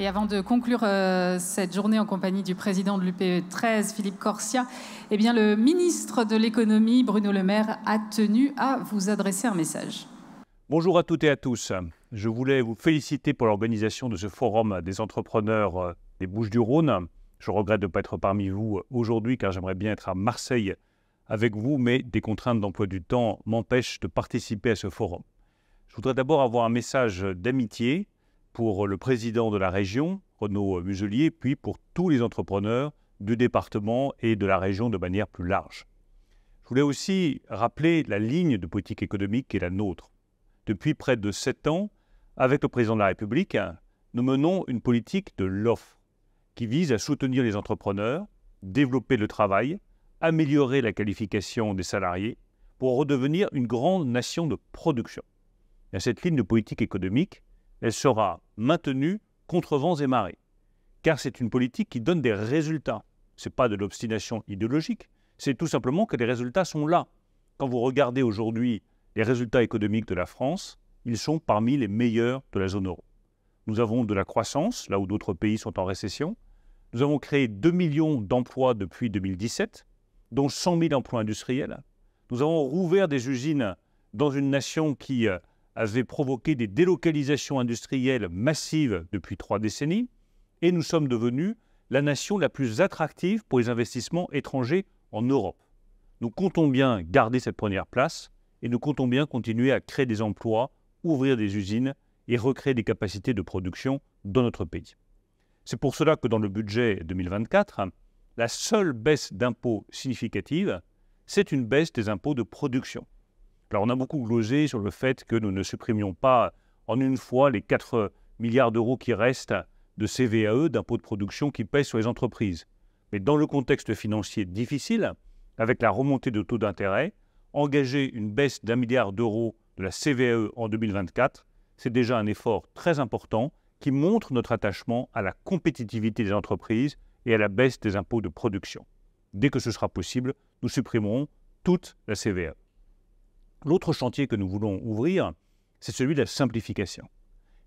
Et avant de conclure cette journée en compagnie du président de l'UPE 13, Philippe Corsia, eh bien, le ministre de l'économie, Bruno Le Maire, a tenu à vous adresser un message. Bonjour à toutes et à tous. Je voulais vous féliciter pour l'organisation de ce forum des entrepreneurs des Bouches-du-Rhône. Je regrette de ne pas être parmi vous aujourd'hui car j'aimerais bien être à Marseille avec vous, mais des contraintes d'emploi du temps m'empêchent de participer à ce forum. Je voudrais d'abord avoir un message d'amitié pour le président de la région, Renaud Muselier, puis pour tous les entrepreneurs du département et de la région de manière plus large. Je voulais aussi rappeler la ligne de politique économique qui est la nôtre. Depuis près de 7 ans, avec le président de la République, nous menons une politique de l'offre qui vise à soutenir les entrepreneurs, développer le travail, améliorer la qualification des salariés pour redevenir une grande nation de production. Et cette ligne de politique économique, elle sera maintenue contre vents et marées, car c'est une politique qui donne des résultats. Ce n'est pas de l'obstination idéologique, c'est tout simplement que les résultats sont là. Quand vous regardez aujourd'hui les résultats économiques de la France, ils sont parmi les meilleurs de la zone euro. Nous avons de la croissance, là où d'autres pays sont en récession. Nous avons créé 2 millions d'emplois depuis 2017, dont 100 000 emplois industriels. Nous avons rouvert des usines dans une nation qui avait provoqué des délocalisations industrielles massives depuis 3 décennies. Et nous sommes devenus la nation la plus attractive pour les investissements étrangers en Europe. Nous comptons bien garder cette première place et nous comptons bien continuer à créer des emplois, ouvrir des usines et recréer des capacités de production dans notre pays. C'est pour cela que dans le budget 2024, la seule baisse d'impôts significative, c'est une baisse des impôts de production. Alors on a beaucoup glosé sur le fait que nous ne supprimions pas en une fois les 4 milliards d'euros qui restent de CVAE, d'impôts de production qui pèsent sur les entreprises. Mais dans le contexte financier difficile, avec la remontée de taux d'intérêt, engager une baisse d'1 milliard d'euros de la CVAE en 2024, c'est déjà un effort très important qui montre notre attachement à la compétitivité des entreprises et à la baisse des impôts de production. Dès que ce sera possible, nous supprimerons toute la CVAE. L'autre chantier que nous voulons ouvrir, c'est celui de la simplification.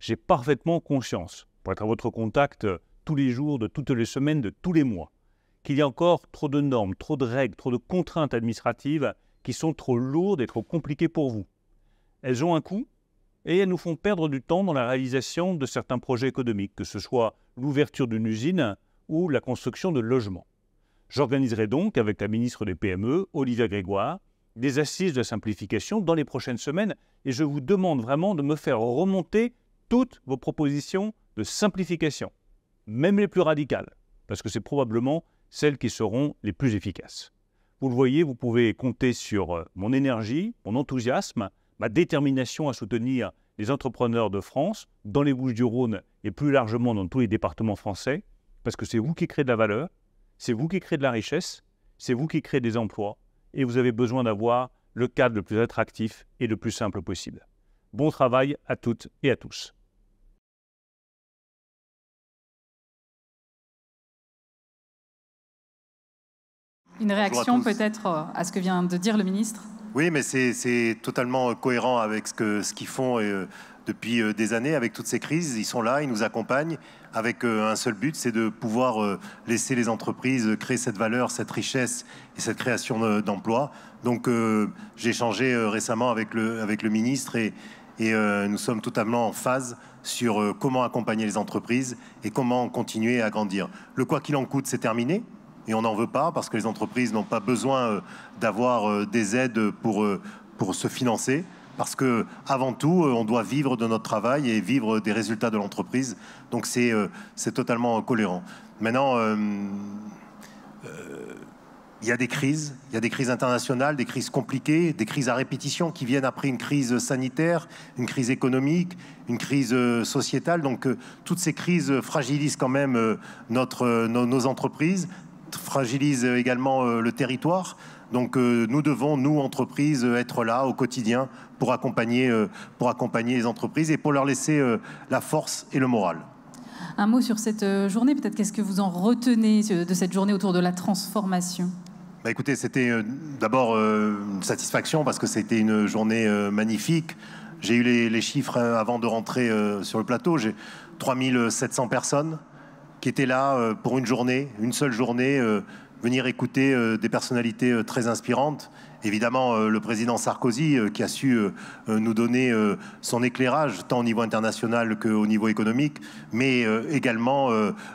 J'ai parfaitement conscience, pour être à votre contact tous les jours, de toutes les semaines, de tous les mois, qu'il y a encore trop de normes, trop de règles, trop de contraintes administratives qui sont trop lourdes et trop compliquées pour vous. Elles ont un coût et elles nous font perdre du temps dans la réalisation de certains projets économiques, que ce soit l'ouverture d'une usine ou la construction de logements. J'organiserai donc avec la ministre des PME, Olivia Grégoire, des assises de la simplification dans les prochaines semaines et je vous demande vraiment de me faire remonter toutes vos propositions de simplification, même les plus radicales, parce que c'est probablement celles qui seront les plus efficaces. Vous le voyez, vous pouvez compter sur mon énergie, mon enthousiasme, ma détermination à soutenir les entrepreneurs de France, dans les Bouches-du-Rhône et plus largement dans tous les départements français, parce que c'est vous qui créez de la valeur, c'est vous qui créez de la richesse, c'est vous qui créez des emplois, et vous avez besoin d'avoir le cadre le plus attractif et le plus simple possible. Bon travail à toutes et à tous. Une réaction peut-être à ce que vient de dire le ministre? Oui, mais c'est totalement cohérent avec ce qu'ils font depuis des années, avec toutes ces crises. Ils sont là, ils nous accompagnent avec un seul but, c'est de pouvoir laisser les entreprises créer cette valeur, cette richesse et cette création d'emplois. Donc j'ai échangé récemment avec le ministre et nous sommes totalement en phase sur comment accompagner les entreprises et comment continuer à grandir. Le quoi qu'il en coûte, c'est terminé. Et on n'en veut pas parce que les entreprises n'ont pas besoin d'avoir des aides pour se financer. Parce que avant tout, on doit vivre de notre travail et vivre des résultats de l'entreprise. Donc c'est totalement cohérent. Maintenant, il y a des crises internationales, des crises compliquées, des crises à répétition qui viennent après une crise sanitaire, une crise économique, une crise sociétale. Donc toutes ces crises fragilisent quand même nos entreprises, fragilise également le territoire. Donc nous devons, nous, entreprises, être là au quotidien pour accompagner les entreprises et pour leur laisser la force et le moral. Un mot sur cette journée, peut-être qu'est-ce que vous en retenez de cette journée autour de la transformation? Bah écoutez, c'était d'abord une satisfaction parce que c'était une journée magnifique. J'ai eu les chiffres avant de rentrer sur le plateau. 3700 personnes qui étaient là pour une journée, une seule journée, venir écouter des personnalités très inspirantes. Évidemment, le président Sarkozy qui a su nous donner son éclairage, tant au niveau international qu'au niveau économique, mais également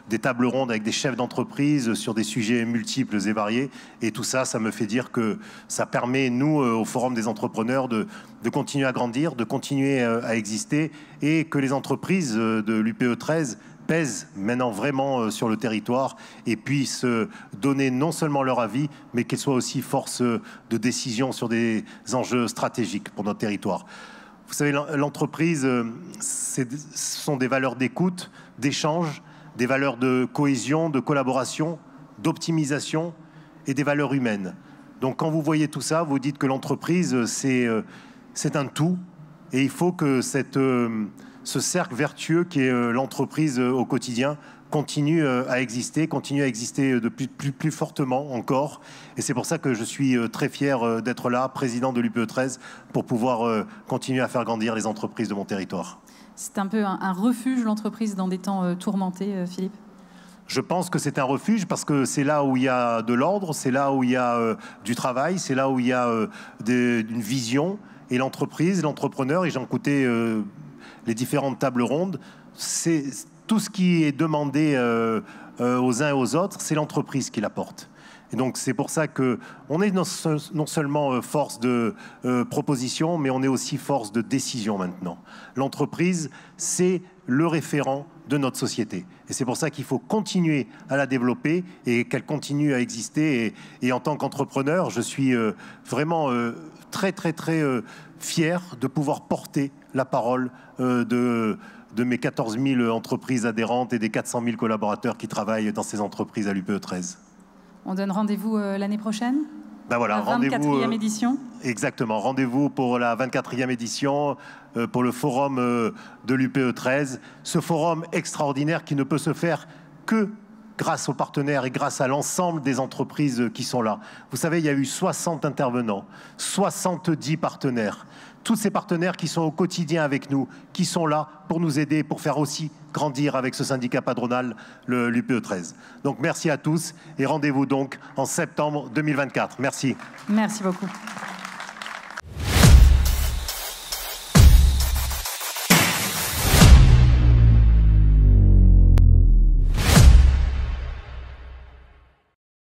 des tables rondes avec des chefs d'entreprise sur des sujets multiples et variés. Et tout ça, ça me fait dire que ça permet, nous, au Forum des entrepreneurs, de continuer à grandir, de continuer à exister, et que les entreprises de l'UPE 13 pèsent maintenant vraiment sur le territoire et puissent donner non seulement leur avis, mais qu'elles soient aussi force de décision sur des enjeux stratégiques pour notre territoire. Vous savez, l'entreprise, ce sont des valeurs d'écoute, d'échange, des valeurs de cohésion, de collaboration, d'optimisation et des valeurs humaines. Donc quand vous voyez tout ça, vous dites que l'entreprise, c'est un tout, et il faut que ce cercle vertueux qui est l'entreprise au quotidien continue à exister de plus fortement encore. Et c'est pour ça que je suis très fier d'être là, président de l'UPE 13, pour pouvoir continuer à faire grandir les entreprises de mon territoire. C'est un peu un refuge, l'entreprise, dans des temps tourmentés, Philippe? Je pense que c'est un refuge parce que c'est là où il y a de l'ordre, c'est là où il y a du travail, c'est là où il y a une vision. Et l'entreprise, l'entrepreneur, et j'en écoutais les différentes tables rondes, c'est tout ce qui est demandé aux uns et aux autres, c'est l'entreprise qui l'apporte. Et donc c'est pour ça qu'on est non seulement force de proposition, mais on est aussi force de décision maintenant. L'entreprise, c'est le référent de notre société. Et c'est pour ça qu'il faut continuer à la développer et qu'elle continue à exister. Et en tant qu'entrepreneur, je suis vraiment très fier de pouvoir porter la parole de mes 14 000 entreprises adhérentes et des 400 000 collaborateurs qui travaillent dans ces entreprises à l'UPE 13. On donne rendez-vous l'année prochaine? Ben voilà, la 24e édition. Exactement, rendez-vous pour la 24e édition, pour le forum de l'UPE 13. Ce forum extraordinaire qui ne peut se faire que grâce aux partenaires et grâce à l'ensemble des entreprises qui sont là. Vous savez, il y a eu 60 intervenants, 70 partenaires. Tous ces partenaires qui sont au quotidien avec nous, qui sont là pour nous aider, pour faire aussi grandir avec ce syndicat patronal, l'UPE 13. Donc merci à tous et rendez-vous donc en septembre 2024. Merci. Merci beaucoup.